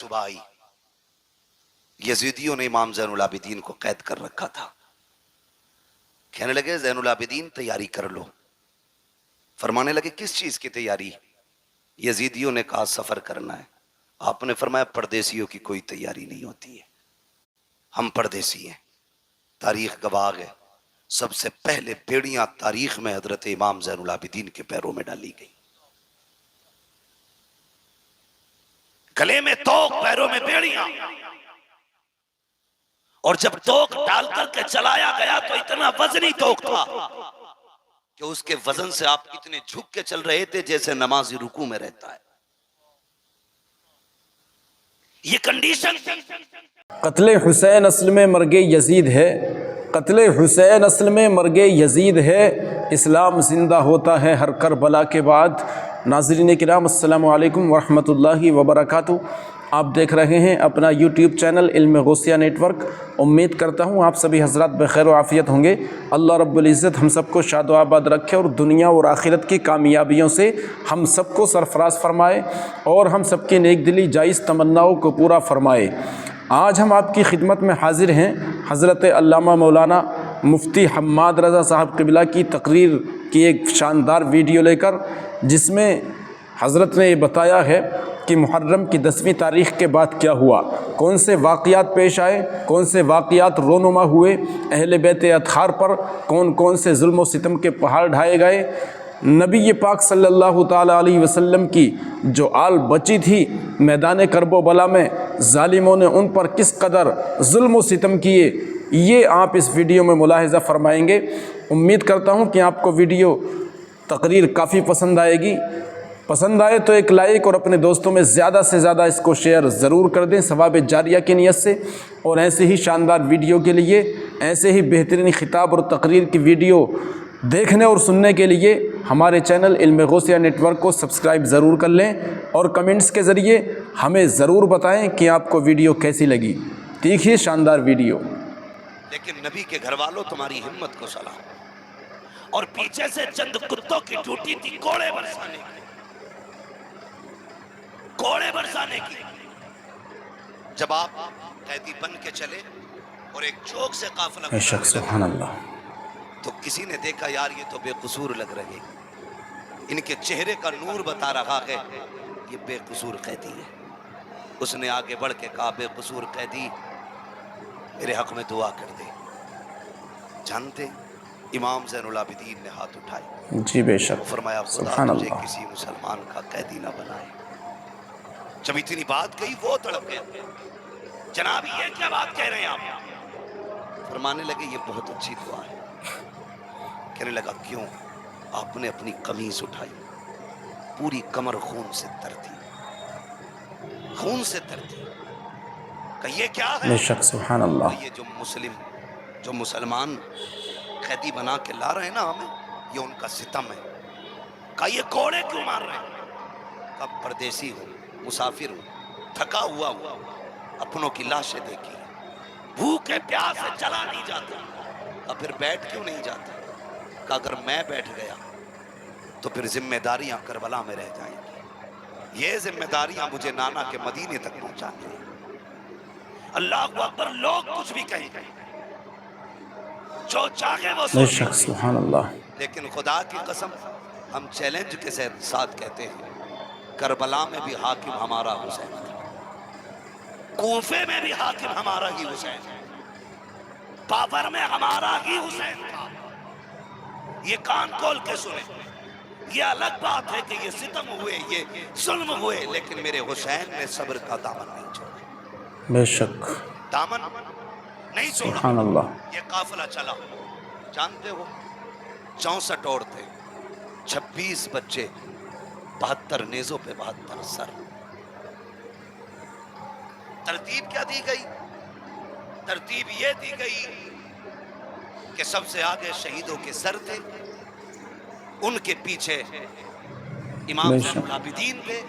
صبح آئی، یزیدیوں نے امام زین العابدین کو قید کر رکھا تھا. کہنے لگے زین العابدین تیاری کر لو. فرمانے لگے کس چیز کی تیاری؟ یزیدیوں نے کہا سفر کرنا ہے. آپ نے فرمایا پردیسیوں کی کوئی تیاری نہیں ہوتی ہے، ہم پردیسی ہیں. تاریخ گواہ ہے سب سے پہلے بیڑیاں تاریخ میں حضرت امام زین العابدین کے پیروں میں ڈالی گئی. گلے میں توق، پیروں میں بیڑیاں. اور جب توق ڈال کر کے چلایا گیا تو اتنا وزنی توق تھا کہ اس کے وزن سے آپ اتنے جھک کے چل رہے تھے جیسے نمازی رکوع میں رہتا ہے. یہ کنڈیشن قتل حسین اصل میں مرگ یزید ہے. قتل حسین اصل میں مرگ یزید ہے. اسلام زندہ ہوتا ہے ہر کربلا کے بعد. ناظرین کرام السلام علیکم ورحمۃ اللہ وبرکاتہ. آپ دیکھ رہے ہیں اپنا یوٹیوب چینل علم غوثیہ نیٹ ورک. امید کرتا ہوں آپ سبھی حضرات بخیر و عافیت ہوں گے. اللہ رب العزت ہم سب کو شاد و آباد رکھے اور دنیا اور آخرت کی کامیابیوں سے ہم سب کو سرفراز فرمائے اور ہم سب کی نیک دلی جائز تمناؤں کو پورا فرمائے. آج ہم آپ کی خدمت میں حاضر ہیں حضرت علامہ مولانا مفتی حماد رضا صاحب قبلہ کی تقریر کی ایک شاندار ویڈیو لے کر، جس میں حضرت نے یہ بتایا ہے کہ محرم کی 10ویں تاریخ کے بعد کیا ہوا، کون سے واقعات پیش آئے، کون سے واقعات رونما ہوئے، اہل بیت اطہار پر کون کون سے ظلم و ستم کے پہاڑ ڈھائے گئے، نبی پاک صلی اللہ تعالیٰ علیہ وسلم کی جو آل بچی تھی میدان کرب و بلا میں ظالموں نے ان پر کس قدر ظلم و ستم کیے، یہ آپ اس ویڈیو میں ملاحظہ فرمائیں گے. امید کرتا ہوں کہ آپ کو ویڈیو تقریر کافی پسند آئے گی. پسند آئے تو ایک لائک اور اپنے دوستوں میں زیادہ سے زیادہ اس کو شیئر ضرور کر دیں ثواب جاریہ کی نیت سے. اور ایسے ہی شاندار ویڈیو کے لیے، ایسے ہی بہترین خطاب اور تقریر کی ویڈیو دیکھنے اور سننے کے لیے ہمارے چینل علم غوثیہ نیٹ ورک کو سبسکرائب ضرور کر لیں اور کمنٹس کے ذریعے ہمیں ضرور بتائیں کہ آپ کو ویڈیو کیسی لگی. دیکھیے شاندار ویڈیو. لیکن نبی کے گھر والوں تمہاری ہمت کو سلام. اور پیچھے سے چند کتوں کی ڈیوٹی تھی کوڑے برسانے کی. کوڑے برسانے کی. جب آپ قیدی بن کے چلے اور ایک چوک سے قافلہ بے شک گزرنے سبحان لگا اللہ. تو کسی نے دیکھا یار یہ تو بے قصور لگ رہے، ان کے چہرے کا نور بتا رہا ہے یہ بے قصور قیدی ہے. اس نے آگے بڑھ کے کہا بے قصور قیدی میرے حق میں دعا کر دے. جانتے امام زین العابدین نے ہاتھ اٹھائے، جی بے شک فرمایا خدا سبحان تجھے اللہ. کسی مسلمان کا قیدی نہ بنائے. جب اتنی بات کہی وہ تڑپ گیا، جناب یہ کیا بات کہہ رہے ہیں آپ؟ فرمانے لگے یہ بہت اچھی دعا ہے. کہنے لگا کیوں؟ آپ نے اپنی قمیص اٹھائی، پوری کمر خون سے تر تھی، خون سے تر تھی. کہ یہ کیا ہے؟ بے شک سبحان کہ اللہ. یہ جو مسلمان قیدی بنا کے لا رہے ہیں نا ہمیں، یہ ان کا ستم ہے. کہ یہ کوڑے کیوں مار رہے ہیں؟ کہ پردیسی ہوں، مسافر ہوں، تھکا ہوا ہوں، اپنوں کی لاشیں دیکھی، بھوکے پیاس سے چلا نہیں جاتا. کہ پھر بیٹھ کیوں نہیں جاتا؟ کہ اگر میں بیٹھ گیا تو پھر ذمہ داریاں کربلا میں رہ جائیں گی. یہ ذمہ داریاں مجھے نانا کے مدینے تک پہنچانے ہیں. اللہ اکبر. لوگ کچھ بھی کہیں گے، جو چاہے وہ بے سوچیں شک گے، سبحان اللہ. لیکن خدا کی قسم ہم چیلنج کے ساتھ کہتے ہیں کربلا میں بھی حاکم ہمارا حسین تھا، کوفے میں بھی حاکم ہمارا ہی حسین تھا، بابر میں ہمارا ہی حسین تھا. یہ کان کھول کے سنیں. یہ الگ بات ہے کہ یہ ستم ہوئے، یہ ظلم ہوئے، لیکن میرے حسین نے صبر کا دامن نہیں چھوڑا. بے شک دامن نہیں چھوڑا. سبحان اللہ. یہ قافلہ چلا، جانتے ہو 64 عورتیں، 26 بچے، 72 نیزوں پہ 72 سر. ترتیب کیا دی گئی؟ ترتیب یہ دی گئی کہ سب سے آگے شہیدوں کے سر تھے، ان کے پیچھے امام بے زین شک العابدین تھے،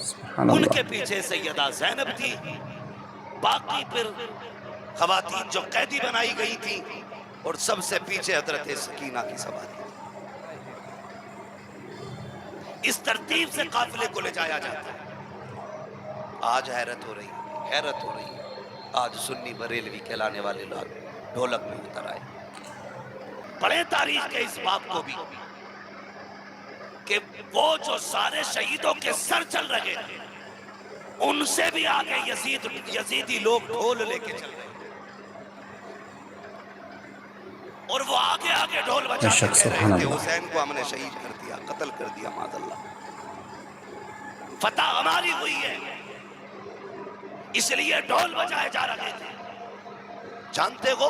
سبحان ان اللہ. کے پیچھے سیدہ زینب تھی، باقی پھر خواتین جو قیدی بنائی گئی تھی، اور سب سے پیچھے حضرت سکینہ کی سواری تھی. اس ترتیب سے قافلے کو لے جایا جاتا ہے. آج حیرت ہو رہی ہے، حیرت ہو رہی ہے۔ آج سنی بریلوی کہلانے والے لوگ ڈھولک میں اتر آئے۔ پڑھیں تاریخ کے اس باب کو بھی کہ وہ جو سارے شہیدوں کے سر چل رہے ہیں، ان سے بھی آگے یزیدی لوگ ڈھول لے کے چل رہے ہیں، اور وہ آگے آگے ڈھول بے بجا کے شک، کہہ سبحان رہے تھے اللہ۔ حسین کو ہم نے شہید کر دیا، قتل کر دیا، معاذ اللہ، فتح ہماری ہوئی ہے، اس لیے ڈھول بجائے جا رہے تھے۔ جانتے ہو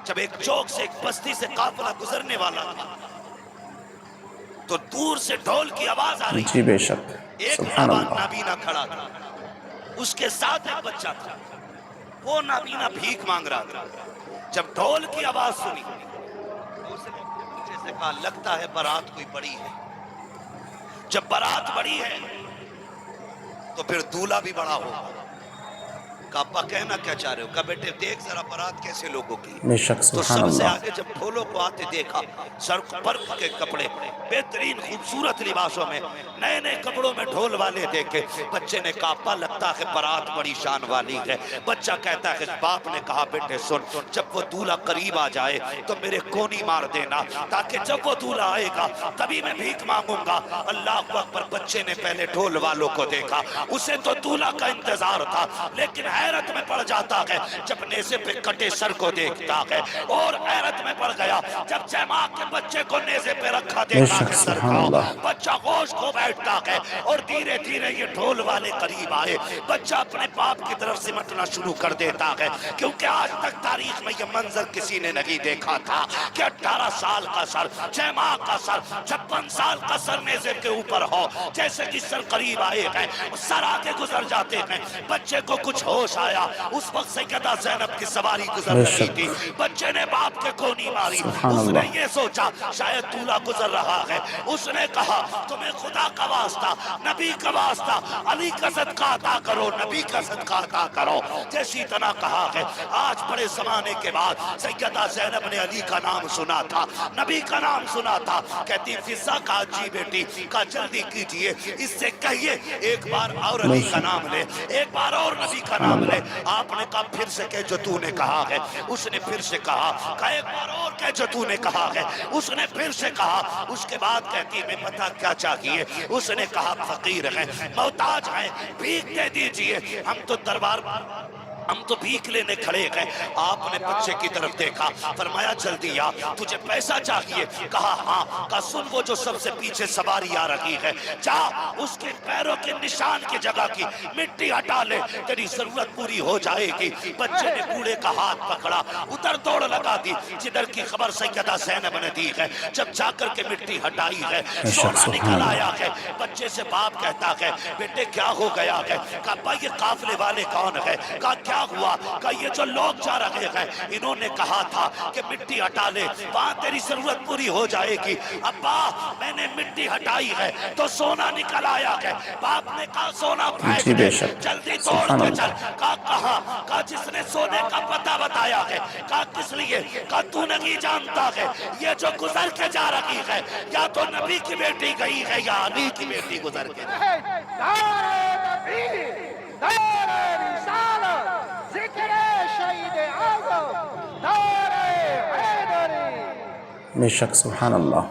جب ایک چوک سے ایک بستی سے قافلہ گزرنے والا تھا تو دور سے ڈھول کی آواز آ رہی جی تھی، بے شک، ایک سبحان اللہ۔ نابینا کھڑا تھا، اس کے ساتھ ایک بچہ تھا، وہ نابینا بھیک مانگ رہا تھا۔ جب ڈھول کی آواز سنی تو اس نے پیچھے سے کہا لگتا ہے بارات کوئی بڑی ہے۔ جب بارات بڑی ہے تو پھر دولہا بھی بڑا ہوگا۔ کہا ابا کہنا کیا چاہ رہے ہو؟ کہا بیٹے دیکھ ذرا بارات کیسے لوگوں کی ہے۔ بے شک، تو سبحان سب سے اللہ۔ آگے جب ڈھولوں کو آتے دیکھا، سر پر کے کپڑے، بہترین خوبصورت لباسوں میں، نئے نئے کپڑوں میں ڈھول والے دیکھے۔ بچے نے کہا ابا لگتا ہے بارات بڑی شان والی ہے۔ بچہ کہتا ہے باپ نے کہا بیٹے سن، جب وہ دولہا قریب آ جائے تو میرے کونی مار دینا، تاکہ جب وہ دولہا آئے گا تبھی میں بھیک مانگوں گا۔ اللہ اکبر۔ بچے نے پہلے ڈھول والوں کو دیکھا، اسے تو دولہا کا انتظار تھا، لیکن حیرت میں پڑ جاتا ہے جب نیزے پہ کٹے سر کو دیکھتا ہے، اور حیرت میں پڑ گیا جب چیماک کے بچے کو نیزے پہ رکھا بے دیکھا شک، ہے سر سبحان کو۔ اللہ۔ بچہ ہوش کھو بیٹھتا ہے اور دھیرے دھیرے یہ ڈھول والے قریب آئے۔ بچہ اپنے باپ کی طرف سمٹنا شروع کر دیتا ہے، کیونکہ آج تک تاریخ میں یہ منظر کسی نے نہیں دیکھا تھا کہ 18 سال کا سر، 6 ماہ کا سر، 56 سال کا سر نیزے کے اوپر ہو۔ جیسے کہ سر قریب آئے ہیں، سر آگے گزر جاتے ہیں، بچے کو کچھ ہوش آیا۔ اس وقت سیدہ زینب کی سواری گزر بے رہی شک، تھی، بچے نے باپ کے کونی ماری۔ سبحان اس نے اللہ۔ یہ سوچا شاید دولہا گزر رہا ہے، اس نے کہا تمہیں خدا کا واسطہ، نبی کا واسطہ، علی کا صدقہ عطا کرو، نبی کا صدقہ عطا کرو۔ جیسی طرح کہا ہے، آج بڑے زمانے کے بعد سیدہ زینب نے علی کا نام سنا تھا، نبی کا نام سنا تھا، کہتی فضا کہا جی بیٹی، کہا جلدی کیجئے، اس سے کہیے ایک بار اور بے علی کا شک، نام لے، ایک بار اور نبی کا سبحان نام لے۔ اللہ۔ آپ نے کہا پھر سے کہ جو تو نے کہا ہے، اس نے پھر سے کہا ایک بار اور کہ جو تو نے کہا ہے، اس نے پھر سے کہا۔ اس کے بعد کہتی میں پتہ کیا چاہیے؟ اس نے کہا فقیر ہیں، محتاج ہیں، بھیک دے دیجئے، ہم تو دربار، ہم تو بھیک لینے کھڑے گئے۔ آپ نے بچے کی طرف دیکھا، فرمایا جلدی آ، تجھے پیسہ چاہیے؟ کہا ہاں۔ کہا سن وہ جو سب سے پیچھے سواری آ رہی ہے، جا اس کے پیروں کے نشان کی جگہ کی مٹی ہٹا لے، تیری ضرورت پوری ہو جائے گی۔ بچے نے بوڑھے کا ہاتھ پکڑا، ادھر دوڑ لگا دی جدھر کی خبر سیدہ زینب نے دی ہے۔ جب جا کر کے مٹی ہٹائی ہے، بے شک، سونا سبحان نکل اللہ۔ آیا ہے۔ بچے سے باپ کہتا ہے بیٹے کیا ہو گیا ہے؟ کہا ابا یہ قافلے والے کون ہے؟ کہا کیا ہوا؟ کہا یہ جو لوگ جا رہے ہیں انہوں نے کہا تھا کہ مٹی ہٹا لے، وہاں تیری ضرورت پوری ہو جائے گی۔ ابا میں نے مٹی ہٹائی ہے تو سونا نکل آیا ہے۔ باپ نے کہا سونا پھینک جی دے، بے شک، جلدی دوڑ سبحان کے اللہ۔ چل۔ کہا کہاں؟ کہا جس نے سونے کا پتہ بتایا ہے۔ کہا کس لیے؟ کہا تو نہیں جانتا ہے یہ جو گزر کے جا رہی ہے یا تو نبی کی بیٹی گئی ہے یا علی کی بیٹی گزر کے جا رہی ہے۔ دار نبی، دار رسالت، ذکر شہید اعظم، دار حیدری۔ بے شک، سبحان اللہ۔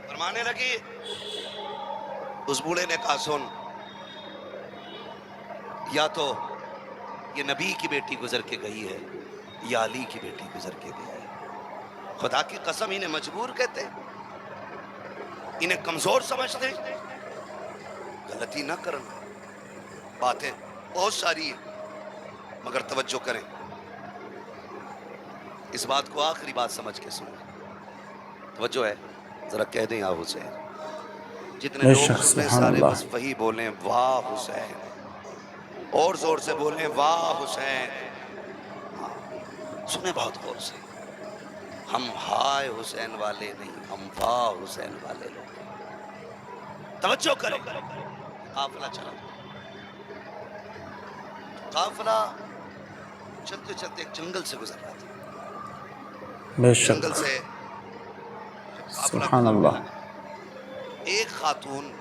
فرمانے لگی، اس بوڑھے نے کہا سن، یا تو یہ نبی کی بیٹی گزر کے گئی ہے یا علی کی بیٹی گزر کے گئی ہے۔ خدا کی قسم انہیں مجبور کہتے، انہیں کمزور سمجھتے، غلطی نہ کرنا، باتیں بہت ساری ہیں مگر توجہ کریں، اس بات کو آخری بات سمجھ کے سنیں۔ توجہ ہے، ذرا کہہ دیں یا حسین، جتنے بے لوگ شک، سنیں سبحان سارے اللہ۔ بس وہی بولیں واہ حسین، اور زور سے بولیں واہ حسین۔ ہاں سنیں بہت غور سے، ہم ہائے حسین والے نہیں، ہم واہ حسین والے لوگ۔ توجہ کریں، قافلہ چلا، قافلہ چلتے چلتے ایک جنگل سے گزر رہا تھا۔ بے شک، جنگل سے جب قافلہ سبحان گزرنے اللہ۔ لگا، ایک خاتون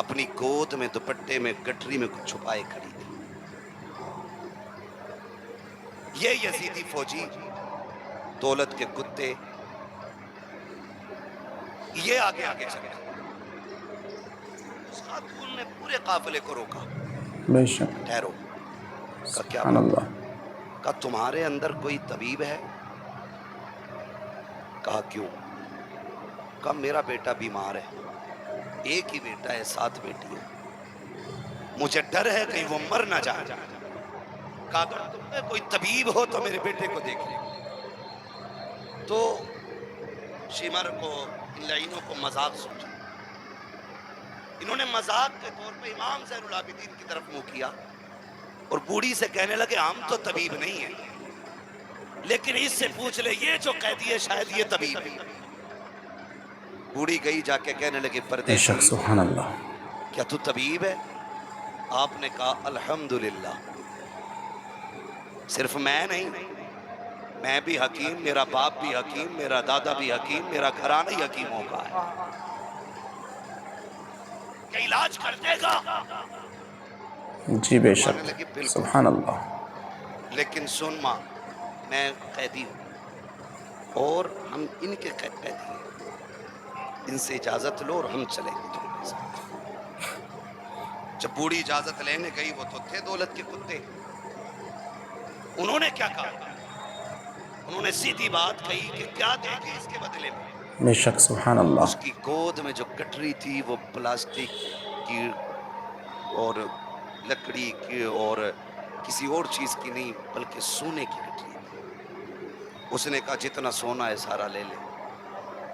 اپنی گود میں دوپٹے میں گٹری میں کچھ چھپائے کھڑی تھی. یہ یزیدی فوجی دولت کے کتے یہ آگے آگے چلے. اس خاتون نے پورے قافلے کو روکا. بے شک. ٹھہرو. کہا کیا سبحان اللہ. کہا تمہارے اندر کوئی طبیب ہے؟ کہا کیوں؟ کہا میرا بیٹا بیمار ہے. ایک ہی بیٹا ہے، 7 بیٹی ہے. مجھے ڈر ہے کہیں وہ مر نہ جائے. کہا اگر تم میں کوئی طبیب ہو تو میرے بیٹے کو دیکھ لے. تو شمر کو ان لعینوں کو مذاق سمجھا. انہوں نے مذاق کے طور پہ امام زین العابدین کی طرف منہ کیا اور بوڑھی سے کہنے لگے ہم تو طبیب نہیں ہیں، لیکن اس سے پوچھ لے یہ جو قیدی ہے شاید یہ طبیب ہے. بوڑھی گئی جا کے کہنے لگے بے پردیسی شک. سبحان اللہ. کیا تو طبیب ہے؟ آپ نے کہا الحمدللہ، صرف میں نہیں، میں بھی حکیم، میرا باپ بھی حکیم، میرا دادا بھی حکیم، میرا گھرانہ ہی حکیموں کا ہے. کہ علاج کر دے گا؟ جی بے فرمانے شک. لگے بالکل، سبحان اللہ. لیکن سن ماں میں قیدی ہوں اور ہم ان کے قیدی ہیں، ان سے اجازت لو اور ہم چلیں گے تمہارے ساتھ. جب بوڑھی اجازت لینے گئی، وہ تو تھے دولت کے کتے. انہوں نے کیا کہا؟ انہوں نے سیدھی بات کہی کہ کیا دے گی اس کے بدلے میں؟ بے شک. سبحان اللہ. اس کی گود میں جو گٹری تھی وہ پلاسٹک کی اور لکڑی کی اور کسی اور چیز کی نہیں بلکہ سونے کی گٹری تھی. اس نے کہا جتنا سونا ہے سارا لے لے،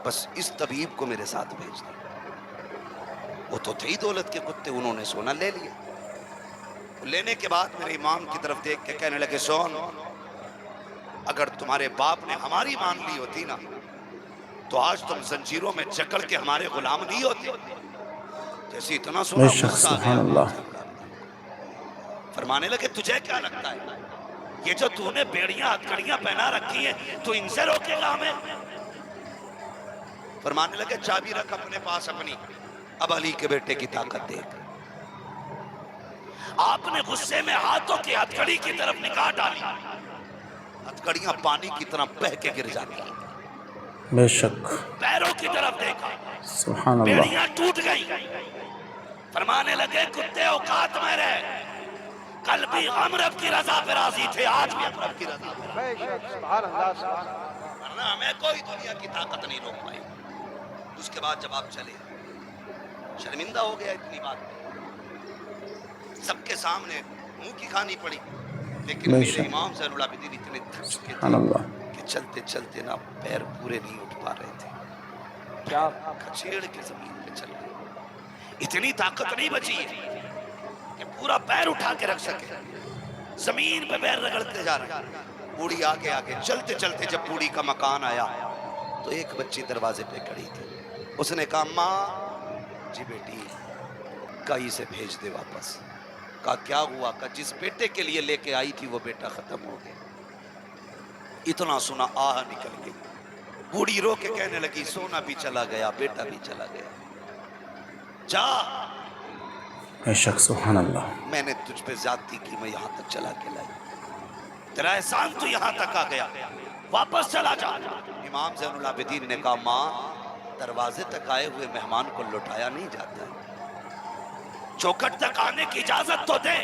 بس اس طبیب کو میرے ساتھ بھیج دے. وہ تو تھے ہی دولت کے کتے، انہوں نے سونا لے لیا. لینے کے بعد میرے امام کی طرف دیکھ کے کہنے لگے سون، اگر تمہارے باپ نے ہماری مان لی ہوتی نا تو آج تم زنجیروں میں جکڑ کے ہمارے غلام نہیں ہوتے. جیسے اتنا بے سونا شک. غصہ آ سبحان گیا. اللہ. فرمانے لگے تجھے کیا لگتا ہے یہ جو تو نے بیڑیاں ہتھکڑیاں پہنا رکھی ہیں تو ان سے روکے گا ہمیں؟ فرمانے لگے چابی رکھ اپنے پاس اپنی، اب علی کے بیٹے کی طاقت دیکھ. آپ نے غصے میں ہاتھوں کی ہتھکڑی کی طرف نگاہ ڈالی، ہتھکڑیاں پانی کی طرح بہہ کے گر جاتی ہیں. بے شک. پیروں کی طرف دیکھا، سبحان اللہ. بیڑیاں ٹوٹ گئی. فرمانے لگے کتے اوقات میں رہے، کل بھی ہم رب کی رضا پہ راضی تھے، آج بھی ہم رب کی رضا پہ راضی بے شک. سبحان اللہ سبحان اللہ. ورنہ ہمیں کوئی دنیا کی طاقت نہیں روک پائی. اس کے بعد جب آپ چلے، شرمندہ ہو گیا اتنی بات پہ، سب کے سامنے منہ کی کھانی پڑی. لیکن بے میرے شک. امام زین العابدین اتنے تھک چکے سبحان تھے اللہ. کہ چلتے چلتے نا پیر پورے نہیں اٹھ پا رہے تھے، کیا کھچیڑ کے زمین پہ چل رہے. اتنی طاقت نہیں بچی ہے کہ پورا پیر اٹھا کے رکھ سکے، زمین پہ پیر رگڑتے جا رہے. بوڑھی آگے آگے چلتے چلتے جب بوڑھی کا مکان آیا تو ایک بچی دروازے پہ کھڑی تھی. اس نے کہا ماں. جی بیٹی. کہا اسے بھیج دے واپس. کہا کیا ہوا؟ کہا جس بیٹے کے لیے لے کے آئی تھی وہ بیٹا ختم ہو گیا. اتنا سنا آہ نکل گئی. بوڑھی رو کے کہنے لگی سونا بھی چلا گیا، بیٹا بھی چلا گیا. جا، بے شک. سبحان اللہ. میں نے تجھ پہ زیادتی کی، میں یہاں تک چلا کے لائی. تیرا احسان تو یہاں تک آ گیا، واپس چلا جا. امام زین العابدین نے کہا ماں، دروازے تک آئے ہوئے مہمان کو لٹایا نہیں جاتا ہے، چوکھٹ تک آنے کی اجازت تو دے.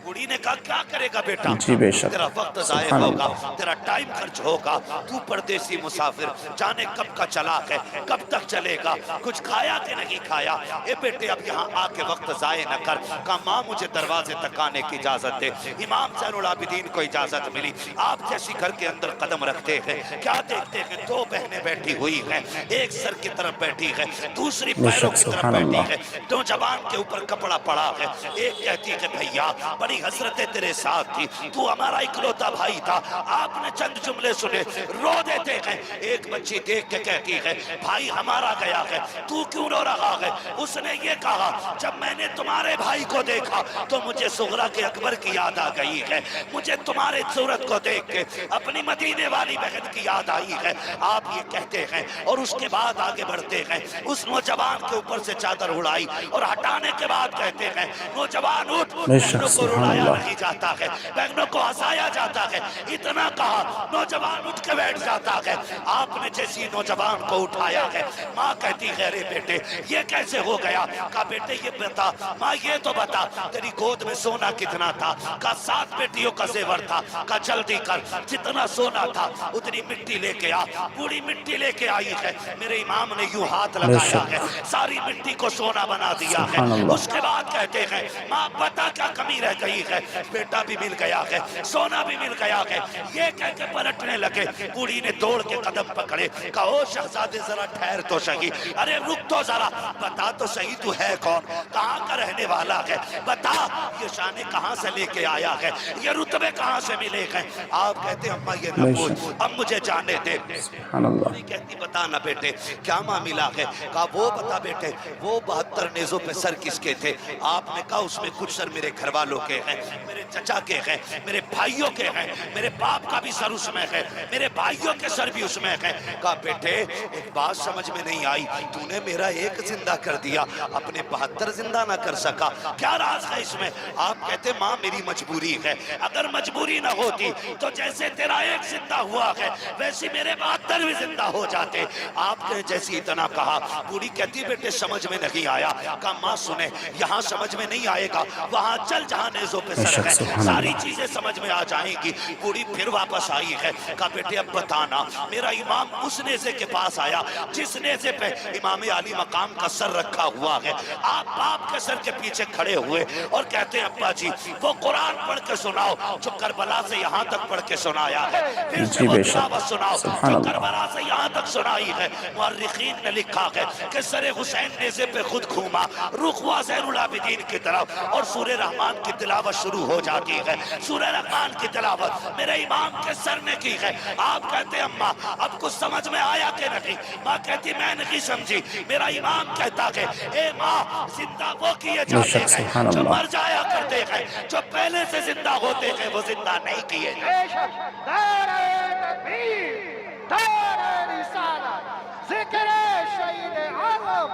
بوڑھی نے کہا کیا کرے گا بیٹا؟ جی بے شک. تیرا وقت ضائع سبحان ہوگا، اللہ. تیرا ٹائم خرچ ہوگا، تو پردیسی مسافر جانے کب کا چلا ہے، کب تک چلے گا، کچھ کھایا کہ نہیں کھایا. اے بیٹے اب یہاں آ کے وقت ضائع نہ کر. کہا ماں مجھے دروازے تک آنے کی اجازت دے. امام زین العابدین کو اجازت ملی. آپ جیسی گھر کے اندر قدم رکھتے ہیں کیا دیکھتے ہیں؟ 2 بہنیں بیٹھی ہوئی ہیں، ایک سر کی طرف بیٹھی ہے، دوسری بے پیروں شک. کی طرف سبحان بیٹھی اللہ. ہے، 2 زبان کے اوپر کپڑا پڑا ہے. ایک کہتی ہے کہ بھیا بڑی اپنی حسرتیں تیرے ساتھ تھی، تو ہمارا اکلوتا بھائی تھا۔ آپ نے چند جملے سنے، رو دیتے ہیں۔ ایک بچی دیکھ کے کہتی ہے بھائی ہمارا گیا ہے، تو کیوں رو رہا ہے؟ اس نے یہ کہا جب میں نے تمہارے بھائی کو دیکھا تو مجھے صغرا کے اکبر کی یاد آ گئی ہے، مجھے تمہارے صورت کو دیکھ کے اپنی مدینے والی بہن کی یاد آئی ہے۔ آپ یہ کہتے ہیں اور اس کے بعد آگے بڑھتے ہیں، اس نوجوان کے اوپر سے چادر اڑائی اور ہٹانے کے بعد کہتے ہیں نوجوان اٹھ، بے شک، بہنوں کو سبحان رلایا اللہ۔ نہیں جاتا ہے، بہنوں کو ہنسایا جاتا ہے۔ اتنا کہا نوجوان اٹھ کے بیٹھ جاتا ہے۔ آپ نے جیسی نوجوان کو اٹھایا ہے، ماں کہتی ہے رے بیٹے یہ کیسے ہو گیا؟ کہا بیٹے یہ بتا، ماں یہ تو بتا تیری گود میں سونا کتنا تھا؟ کہا 7 بیٹیوں کا زیور تھا۔ کہا جلدی کر، جتنا سونا تھا اتنی مٹی لے کے آ۔ پوری مٹی لے کے آئی ہے، میرے امام نے یوں ہاتھ لگایا ہے، ساری مٹی کو سونا بنا دیا ہے۔ سبحان اللہ۔ اس کے بعد کہتے ہیں ماں بتا کیا کمی رہ گئی ہے؟ بیٹا بھی مل گیا ہے، سونا بھی مل گیا ہے۔ یہ کہہ کے پلٹنے لگے، بوڑھی نے دوڑ کے قدم پکڑے، کہا او شہزادے ذرا ٹھہر تو صحیح، ارے رک تو ذرا، بتا تو صحیح تو ہے کون، کہاں کا رہنے والا ہے، بتا یہ شانے کہاں سے لے کے آیا ہے، یہ رتبے کہاں سے ملے ہیں؟ آپ کہتے اماں یہ نہ پوچھ، اب مجھے جانے دے۔ سبحان اللہ۔ کہتی بتا نہ بیٹے کیا معاملہ ہے؟ کہا وہ بتا بیٹے وہ 72 نیزوں پہ سر کس کے تھے؟ آپ نے کہا اس میں کچھ سر میرے گھر والوں کے ہیں، میرے چچا کے ہیں، میرے بھائیوں کے ہیں، میرے باپ کا بھی سر اس میں ہے، میرے بھائیوں کے سر بھی اس میں ہے۔ کہا بیٹے ایک بات سمجھ میں نہیں آئی، تو نے میرا ایک زندہ کر دیا، اپنے 72 زندہ نہ کر سکا، کیا راز ہے اس میں؟ آپ کہتے ماں میری مجبوری ہے، اگر مجبوری نہ ہوتی تو جیسے تیرا ایک زندہ ہوا ہے ویسی میرے 72 بھی زندہ ہو جاتے۔ آپ نے جیسی اتنا کہا، بوڑھی کہتی بیٹے سمجھ میں نہیں آیا۔ کہا ماں سنے یہاں سمجھ میں نہیں آئے گا، وہاں چل جہاں نیزوں پہ سر ہے، ساری چیزیں سمجھ میں آ جائیں گی۔ بوڑھی پھر واپس آئی ہے، کہا بیٹے اب بتانا، میرا امام اس نیزے کے پاس آیا جس نیزے پہ امام علی مقام کا سر رکھا ہوا ہے۔ آپ باپ کے سر کے پیچھے کھڑے ہوئے اور کہتے ہیں ابا جی وہ قرآن پڑھ کے سناؤ جو کربلا سے یہاں تک پڑھ کے سنایا ہے، پھر سے وہ تلاوت سناؤ جو کربلا سے یہاں تک سنائی ہے۔ مورخین نے لکھا ہے کہ سر حسین نیزے پہ خود گھوما، رخ ہوا زین العابدین کی طرف اور سورہ رحمان کی تلاوت شروع ہو جاتی ہے۔ سورہ رحمان کی تلاوت میرے امام کے سر نے کی ہے۔ آپ کہتے اماں اب کچھ سمجھ میں آیا کہ نہیں؟ ماں کہتی میں نہیں سمجھی، میرا امام کہتا ہے اے ماں زندہ وہ کیے جاتے ہیں جو مر جایا کرتے ہیں، جو پہلے سے زندہ ہوتے ہیں وہ زندہ نہیں کیے جاتے۔ نعرہ تکبیر، نعرہ رسالت، ذکر شہید اعظم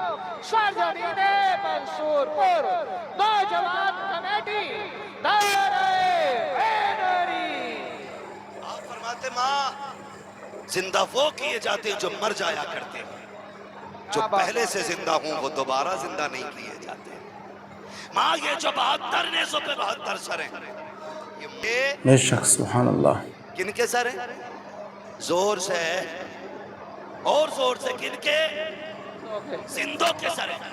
سرزمین منصور پور نوجوان کمیٹی، نعرہ حیدری۔ آپ فرماتے ماں زندہ وہ کیے جاتے ہیں جو مر جایا کرتے ہیں، جو پہلے سے زندہ ہوں وہ دوبارہ زندہ نہیں کیے جاتے۔ ماں یہ جو 72 نیزوں پہ 72 سر ہیں، یہ بے شک سبحان اللہ۔ کن کے سر ہیں؟ زور سے اور زور سے کن کے؟ زندوں کے سر ہیں۔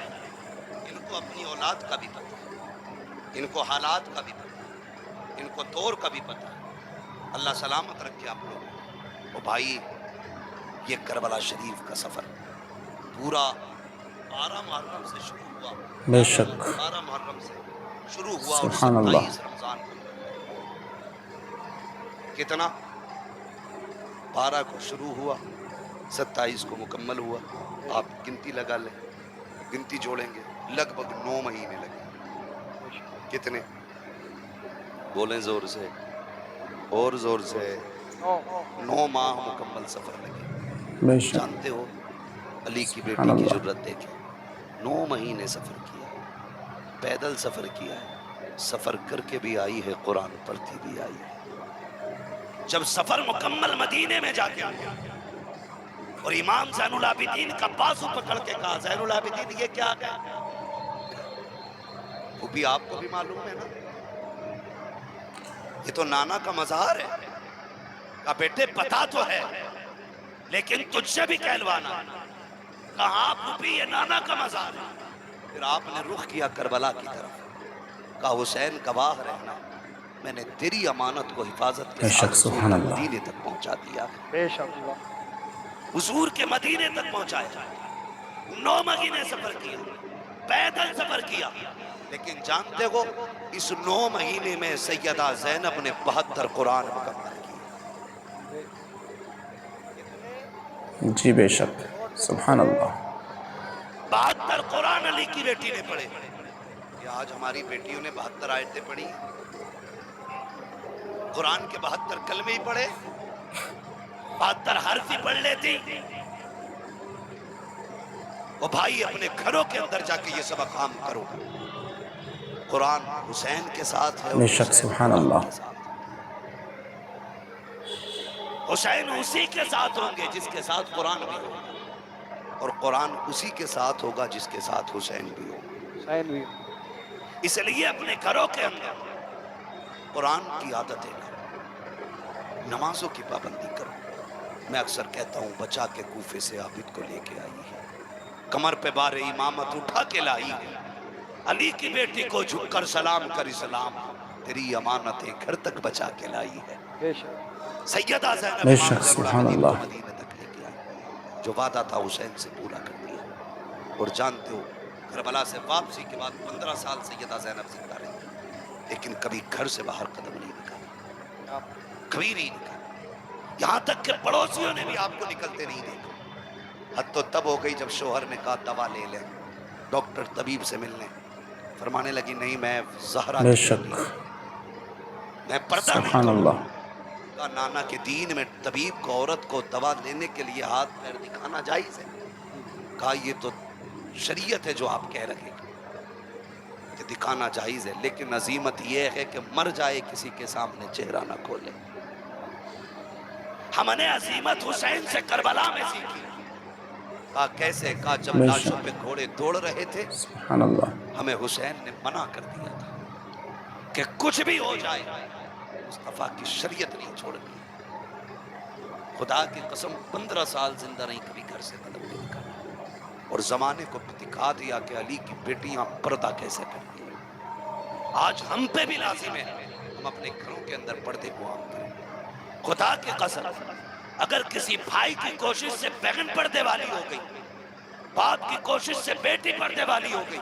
ان کو اپنی اولاد کا بھی پتہ ہے، ان کو حالات کا بھی پتہ ہے، ان کو دور کا بھی پتہ ہے۔ اللہ سلامت رکھے آپ لوگ۔ او بھائی یہ کربلا شریف کا سفر پورا 12 محرم سے شروع ہوا، بے شک 12 محرم سے شروع ہوا اور سبحان اللہ۔ 27 رمضان کو کتنا 12 کو شروع ہوا 27 کو مکمل ہوا۔ آپ گنتی لگا لیں، گنتی جوڑیں گے لگ بھگ 9 مہینے لگے۔ کتنے؟ بولیں زور سے اور زور سے۔ 9 ماہ مکمل سفر لگے۔ بے شک جانتے ہو علی کی بیٹی سبحان کی اللہ۔ جرت دیکھیں، 9 مہینے سفر کیا، پیدل سفر کیا ہے، سفر کر کے بھی آئی ہے، قرآن پڑھتی بھی آئی ہے۔ جب سفر مکمل مدینے میں جا کے آیا اور امام زین العابدین کا بازو پکڑ کے کہا زین العابدین یہ کیا ہے؟ وہ بھی آپ کو بھی معلوم ہے نا، یہ تو نانا کا مظہر ہے۔ کہا بیٹے پتا تو ہے لیکن تجھ سے بھی کہلوانا۔ کہا آپ بھی یہ نانا کا مظہر ہے۔ پھر آپ نے رخ کیا کربلا کی طرف، کہا حسین گواہ رہنا میں نے تیری امانت کو حفاظت کے بے شک ساتھ حضور سبحان کے اللہ۔ مدینے تک پہنچا دیا ہے۔ بے شک اللہ۔ حضور کے مدینے تک پہنچایا، 9 مہینے سفر کیا، پیدل سفر کیا، لیکن جانتے ہو اس 9 مہینے میں سیدہ زینب نے 72 قرآن مکمل کیے. جی بے شک. سبحان اللہ. 72 قرآن علی کی بیٹی نے پڑھے. کیا آج ہماری بیٹیوں نے 72 آیتیں پڑھی؟ قرآن کے 72 کلمے ہی پڑھے؟ 72 حرف ہی پڑھ لیتی؟ وہ بھائی اپنے گھروں کے اندر جا کے یہ سبق عام کرو. قرآن حسین کے ساتھ ہے اور بے شک. حسین سبحان قرآن اللہ. کے ساتھ. حسین اسی کے ساتھ ہوں گے جس کے ساتھ قرآن بھی ہو، اور قرآن اسی کے ساتھ ہوگا جس کے ساتھ حسین بھی ہو. حسین بھی. اس لیے اپنے گھروں کے اندر قرآن کی عادتیں کرو، نمازوں کی پابندی کرو. میں اکثر کہتا ہوں بچا کے کوفے سے عابد کو لے کے آئی ہے، کمر پہ بار امامت اٹھا کے لائی ہے. علی کی بیٹی کو جھک کر سلام کر اسلام، تیری امانتیں گھر تک بچا کے لائی ہے. بے شک. سیدہ زینب بے امام شک. زین سبحان العابدین کو اللہ. مدینہ تک لے کے آئی، جو وعدہ تھا حسین سے پورا کر دیا. اور جانتے ہو کربلا سے واپسی کے بعد 15 سال سیدہ زینب زندہ رہی، لیکن کبھی گھر سے باہر قدم نہیں نکالا، کبھی نہیں نکالا. یہاں تک کہ پڑوسیوں نے بھی آپ کو نکلتے نہیں دیکھا. حد تو تب ہو گئی جب شوہر نے کہا دوا لے لیں، ڈاکٹر طبیب سے ملنے. فرمانے لگی نہیں میں زہرا بے کی شک. بیٹی ہوں، میں پردہ نہیں سبحان کروں. اللہ. کہا نانا کے دین میں طبیب کو عورت کو دوا لینے کے لیے ہاتھ پیر دکھانا جائز ہے؟ کہا یہ تو شریعت ہے جو آپ کہہ رہے ہیں کہ دکھانا جائز ہے، لیکن عظیمت یہ ہے کہ مر جائے کسی کے سامنے چہرہ نہ کھولے. ہم نے عظیمت حسین سے کربلا میں سیکھی. کہا کیسے؟ کہا جب بے لاشوں شک. پہ گھوڑے دوڑ رہے تھے سبحان اللہ. ہمیں حسین نے منع کر دیا تھا کہ کچھ بھی ہو جائے مصطفیٰ کی شریعت نہیں چھوڑنی. خدا کی قسم 15 سال زندہ رہی، کبھی گھر سے قدم نہیں نکالا، اور زمانے کو دکھا دیا کہ علی کی بیٹیاں پردہ کیسے کرتی ہیں. آج ہم پہ بھی لازم ہے ہم اپنے گھروں کے اندر پردے کو عام کریں. خدا کی قسم اگر کسی بھائی کی کوشش سے بہن پردے والی ہو گئی، باپ کی کوشش سے بیٹی پردے والی ہو گئی،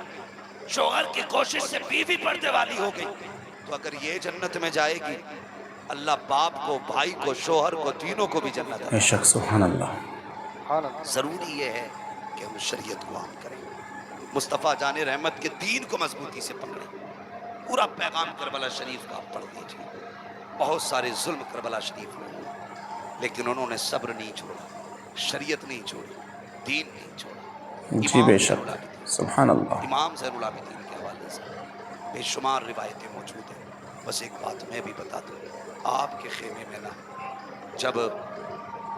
شوہر کی کوشش سے بیوی پردے والی ہو گئی، تو اگر یہ جنت میں جائے گی، اللہ باپ کو، بھائی کو، شوہر کو، تینوں کو بھی جنت بے عطا. شک. سبحان اللہ. سبحان اللہ. ضروری یہ ہے کہ ہم شریعت کو عام کریں، مصطفیٰ جان رحمت کے دین کو مضبوطی سے پکڑیں. پورا پیغام کربلا شریف کا آپ پڑھ لیجئے. بہت سارے ظلم کربلا شریف میں ہوئے، لیکن انہوں نے صبر نہیں چھوڑا، شریعت نہیں چھوڑی، دین نہیں چھوڑا. جی بے زین شک. العابدین، سبحان اللہ. امام زین العابدین کے حوالے سے بے شمار روایتیں موجود ہیں. بس ایک بات میں بھی بتا دوں، آپ کے خیمے میں نا جب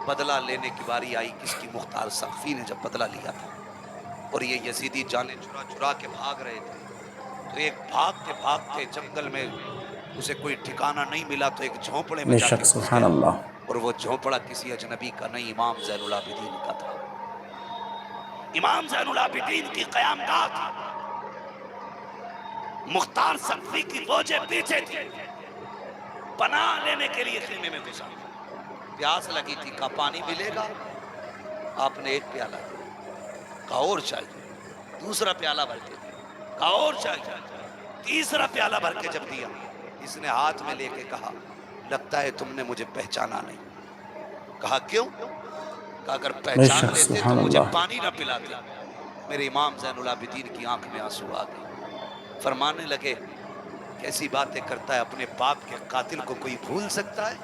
بدلہ لینے کی باری آئی، کس کی؟ مختار سقفی نے جب بدلہ لیا تھا اور یہ یزیدی جانیں چرا چرا کے بھاگ رہے تھے، تو ایک بھاگتے جنگل میں اسے کوئی ٹھکانہ نہیں ملا تو ایک جھونپڑے میں بے جا کے شک. گھس سبحان گیا، اللہ. اور وہ جھونپڑا کسی اجنبی کا نہیں، امام زین العابدین کا تھا. امام زین العابدین کی قیام گاہ تھی، مختار سقفی کی فوجیں پیچھے تھی، پناہ لینے کے لیے خیمے میں گھسا. پیاس لگی تھی، کہا پانی ملے گا؟ آپ نے ایک پیالہ دیا، کہا اور چاہیے. دوسرا پیالہ بھر کے دیا، کہا اور چاہیے. تیسرا پیالہ بھر کے جب دیا، اس نے ہاتھ میں لے کے کہا لگتا ہے تم نے مجھے پہچانا نہیں. کہا کیوں؟ کہا اگر بے پہچان شک. لیتے تو سبحان مجھے اللہ. پانی نہ پلاتے. میرے امام زین العابدین کی آنکھ میں آنسو آ گئے. فرمانے لگے کیسی باتیں کرتا ہے، اپنے باپ کے قاتل کو کوئی بھول سکتا ہے؟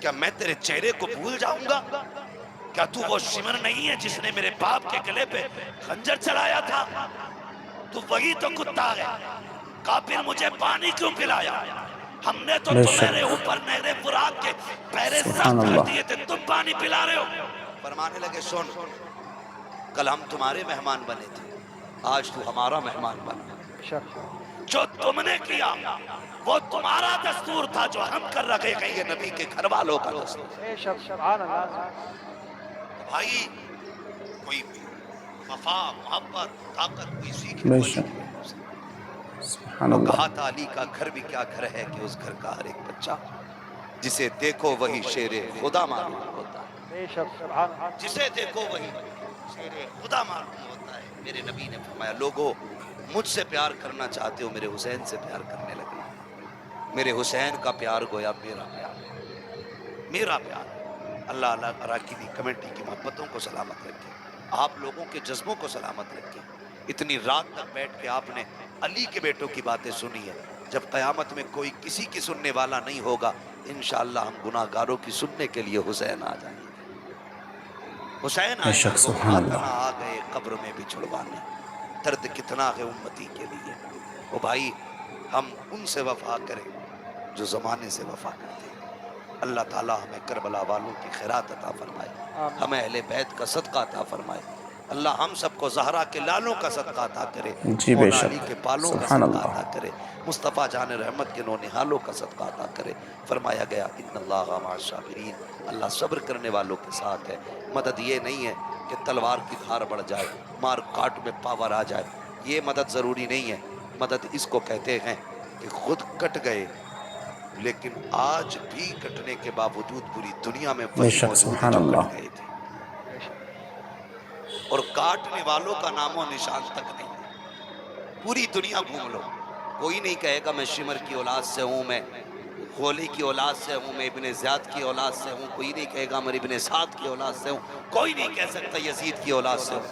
کیا میں تیرے چہرے کو بھول جاؤں گا؟ کیا تو وہ شمر نہیں ہے جس نے میرے باپ کے گلے پہ خنجر چڑھایا تھا؟ تو وہی تو کتا ہے. کہا پھر مجھے پانی کیوں پلایا؟ ہم نے تو بے تمہارے شک. اوپر نہر فرات کے پہرے سبحان سخت کر اللہ. دیے تھے، تم پانی پلا رہے ہو. فرمانے لگے سن، کل ہم تمہارے مہمان بنے تھے، آج تو ہمارا مہمان بنا. بے شک. جو تم نے کیا وہ تمہارا دستور تھا، جو ہم کر رکھے گئے یہ نبی کے گھر والوں کا دستور. بے شک. سبحان اللہ. بھائی کوئی وفا، محبت، طاقت کوئی سیکھے بے تو علی شک. کی بیٹیوں سے. سبحان وہ اللہ. کہا تھا علی کا گھر بھی کیا گھر ہے کہ اس گھر کا ہر ایک بچہ جسے دیکھو وہی شیر خدا معلوم ہوتا ہے. بے شک. سبحان اللہ. جسے دیکھو وہی شیر خدا معلوم ہوتا ہے. میرے نبی نے فرمایا لوگو مجھ سے پیار کرنا چاہتے ہو میرے حسین سے پیار کرنے لگنا. میرے حسین کا پیار گویا میرا پیار ہے، میرا پیار ہے. اللہ اللہ اراکینی کمیٹی کی محبتوں کو سلامت رکھے، آپ لوگوں کے جذبوں کو سلامت رکھے. اتنی رات تک بیٹھ کے آپ نے علی کے بیٹوں کی باتیں سنی ہے. جب قیامت میں کوئی کسی کی سننے والا نہیں ہوگا، انشاءاللہ ہم گناہ گاروں کی سننے کے لیے حسین آ جائیں گے. حسین بے شک، آئے سبحان اللہ. آ گئے قبر میں بھی چھڑوانے. درد کتنا ہے امتی کے لیے. او بھائی، ہم ان سے وفا کریں جو زمانے سے وفا کرتے ہیں. اللہ تعالی ہمیں کربلا والوں کی خیرات عطا فرمائے، آمین. ہمیں اہل بیت کا صدقہ عطا فرمائے. اللہ ہم سب کو زہرا کے لالوں کا صدقہ عطا کرے، جی بے مولا شک، علی کے پالوں کا سبحان صدقہ اللہ. عطا کرے، مصطفیٰ جان رحمت کے نونہالوں کا صدقہ عطا کرے. فرمایا گیا ان اللہ مع الصابرین، اللہ صبر کرنے والوں کے ساتھ ہے. مدد یہ نہیں ہے کہ تلوار کی دھار بڑھ جائے، مار کاٹ میں پاور آ جائے، یہ مدد ضروری نہیں ہے. مدد اس کو کہتے ہیں کہ خود کٹ گئے لیکن آج بھی کٹنے کے باوجود پوری دنیا میں بے وہی شک، موجود ہے سبحان جو اللہ. کٹ گئے تھے، اور کاٹنے والوں کا نام و نشان تک نہیں ہے. پوری دنیا گھوم لو، کوئی نہیں کہے گا میں شمر کی اولاد سے ہوں، میں غولی کی اولاد سے ہوں، میں ابن زیاد کی اولاد سے ہوں. کوئی نہیں کہے گا میں ابن سعد کی اولاد سے ہوں. کوئی نہیں کہہ سکتا یزید کی اولاد سے ہوں.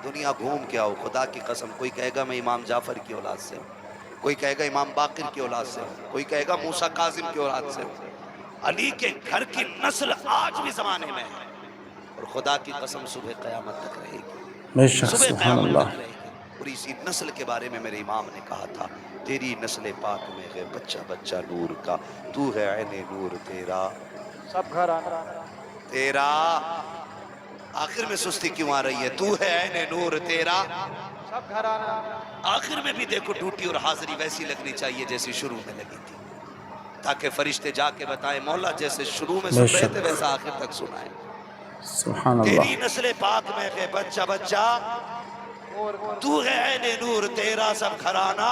دنیا گھوم کے آؤ، خدا کی قسم. کوئی کہے گا میں امام جعفر کی اولاد سے ہوں، کوئی کہے گا امام باقر کی اولاد سے ہوں، کوئی کہے گا موسیٰ کاظم کی اولاد سے ہوں. علی کے گھر کی نسل آج بھی زمانے میں ہے، اور خدا کی قسم صبح قیامت تک رہے گی، بے شک، صبح سبحان قیامت اللہ. تک رہے گی. اور اسی نسل کے بارے میں میرے امام نے کہا تھا تیری نسل پاک میں ہے بچہ بچہ نور کا، تو ہے عین نور تیرا سب گھر آنا. تیرا. آخر میں سستی کیوں آ رہی ہے؟ تو ہے عین نور تیرا. سب گھر آنا. آخر میں بھی دیکھو ڈیوٹی اور حاضری ویسی لگنی چاہیے جیسی شروع میں لگی تھی، تاکہ فرشتے جا کے بتائیں مولا جیسے شروع میں بے سن رہے شک. تھے ویسا آخر تک سنائیں. سبحان اللہ. تیری نسل پاک میں ہے بچہ بچہ نور تو ہے عین نور تیرا، سب گھرانہ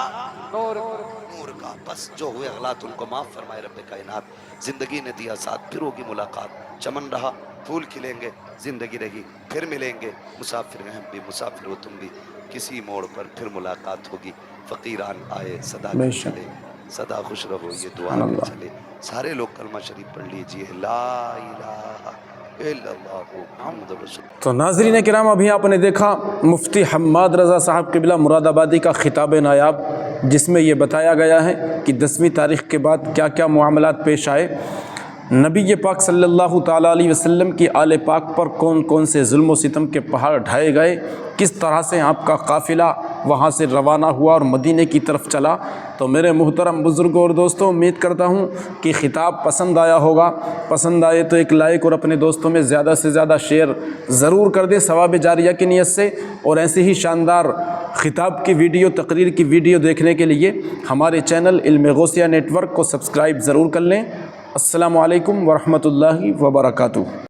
نور نور کا. بس جو ہوئے اغلاط ان کو معاف فرمائے رب کائنات. زندگی نے دیا ساتھ، پھر ہوگی ملاقات. چمن رہا پھول کھلیں گے، زندگی رہی پھر ملیں گے. مسافر ہیں ہم بھی، مسافر ہو تم بھی، کسی موڑ پر پھر ملاقات ہوگی. فقیران آئے صدا بے کے شک. چلے، صدا خوش رہو یہ دعا سبحان کے اللہ. چلے. سارے لوگ کلمہ شریف پڑھ لیجئے، لا الہ الا اللہ محمد رسول. تو ناظرین کرام، ابھی آپ نے دیکھا مفتی حماد رضا صاحب قبلہ مراد آبادی کا خطاب نایاب، جس میں یہ بتایا گیا ہے کہ 10ویں تاریخ کے بعد کیا کیا معاملات پیش آئے، نبی پاک صلی اللہ تعالیٰ علیہ وسلم کی آل پاک پر کون کون سے ظلم و ستم کے پہاڑ ڈھائے گئے، کس طرح سے آپ کا قافلہ وہاں سے روانہ ہوا اور مدینے کی طرف چلا. تو میرے محترم بزرگوں اور دوستوں، امید کرتا ہوں کہ خطاب پسند آیا ہوگا. پسند آئے تو ایک لائک اور اپنے دوستوں میں زیادہ سے زیادہ شیئر ضرور کر دیں ثواب جاریہ کی نیت سے. اور ایسے ہی شاندار خطاب کی ویڈیو، تقریر کی ویڈیو دیکھنے کے لیے ہمارے چینل علم غوثیہ نیٹ ورک کو سبسکرائب ضرور کر لیں. السلام علیکم ورحمۃ اللہ وبرکاتہ.